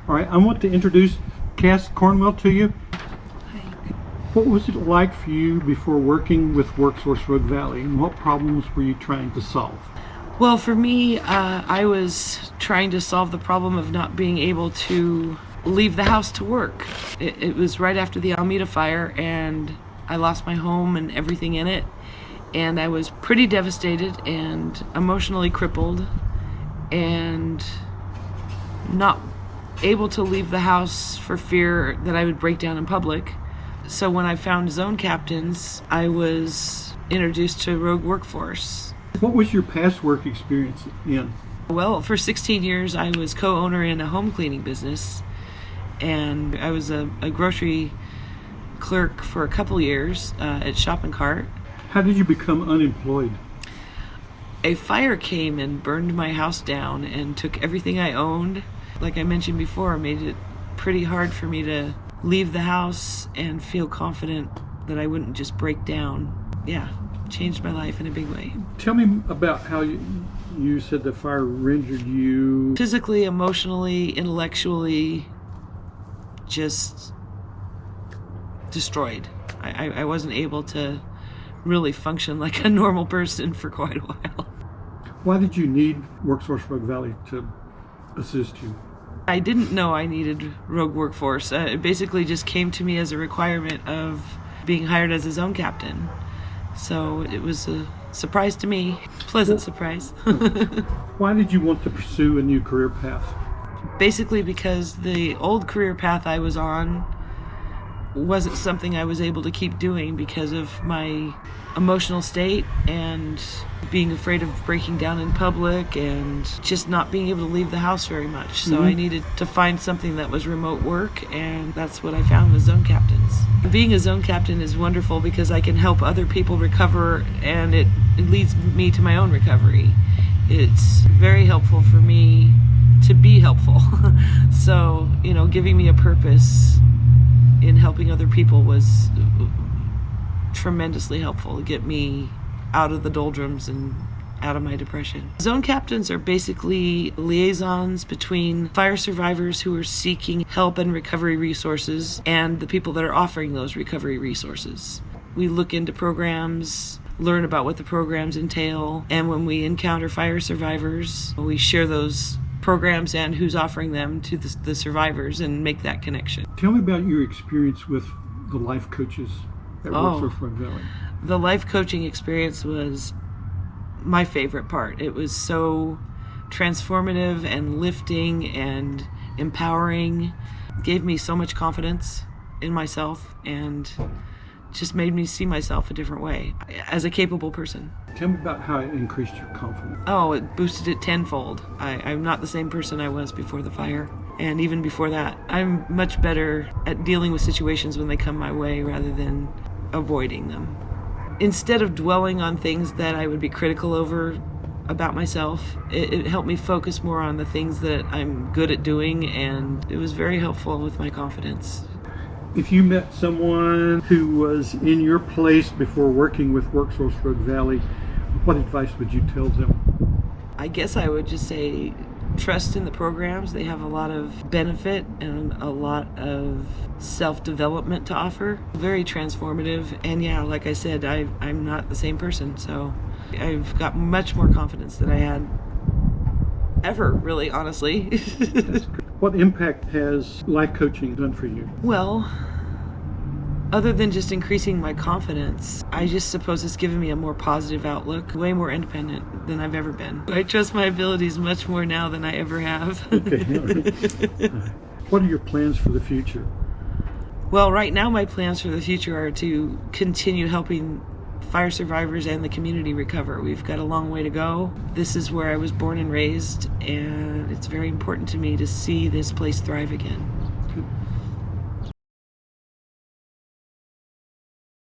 All right, I want to introduce Cass Cornwell to you. Hi. What was it like for you before working with WorkSource Rogue Valley, and what problems were you trying to solve? Well, for me, I was trying to solve the problem of not being able to leave the house to work. It was right after the Almeda fire, and I lost my home and everything in it, and I was pretty devastated and emotionally crippled and not able to leave the house for fear that I would break down in public. So when I found Zone Captains, I was introduced to Rogue Workforce. What was your past work experience in? Well, for 16 years I was co-owner in a home cleaning business, and I was a grocery clerk for a couple years at Shop and Cart. How did you become unemployed? A fire came and burned my house down and took everything I owned. Like I mentioned before, made it pretty hard for me to leave the house and feel confident that I wouldn't just break down. Yeah, changed my life in a big way. Tell me about how you said the fire rendered you physically, emotionally, intellectually, just destroyed. I wasn't able to really function like a normal person for quite a while. Why did you need WorkSource Rogue Valley to assist you? I didn't know I needed Rogue Workforce. It basically just came to me as a requirement of being hired as a zone captain. So it was a surprise to me, pleasant surprise. Why did you want to pursue a new career path? Basically because the old career path I was on wasn't something I was able to keep doing because of my emotional state and being afraid of breaking down in public and just not being able to leave the house very much. So I needed to find something that was remote work, and that's what I found with Zone Captains. Being a zone captain is wonderful because I can help other people recover, and it leads me to my own recovery. It's very helpful for me to be helpful. So, giving me a purpose in helping other people was tremendously helpful to get me out of the doldrums and out of my depression. Zone captains are basically liaisons between fire survivors who are seeking help and recovery resources and the people that are offering those recovery resources. We look into programs, learn about what the programs entail, and when we encounter fire survivors, we share those programs and who's offering them to the survivors and make that connection. Tell me about your experience with the life coaches at WorkSource Rogue Valley. The life coaching experience was my favorite part. It was so transformative and lifting and empowering. It gave me so much confidence in myself and just made me see myself a different way as a capable person. Tell me about how it increased your confidence. Oh, it boosted it tenfold. I'm not the same person I was before the fire. And even before that, I'm much better at dealing with situations when they come my way rather than avoiding them. Instead of dwelling on things that I would be critical over about myself, it helped me focus more on the things that I'm good at doing, and it was very helpful with my confidence. If you met someone who was in your place before working with WorkSource Rogue Valley, what advice would you tell them? I guess I would just say trust in the programs. They have a lot of benefit and a lot of self-development to offer. Very transformative. And yeah, like I said, I'm not the same person, so I've got much more confidence than I had ever, really, honestly. What impact has life coaching done for you? Well, other than just increasing my confidence, I just suppose it's given me a more positive outlook, way more independent than I've ever been. I trust my abilities much more now than I ever have. Okay. What are your plans for the future? Well, right now my plans for the future are to continue helping fire survivors and the community recover. We've got a long way to go. This is where I was born and raised, and it's very important to me to see this place thrive again.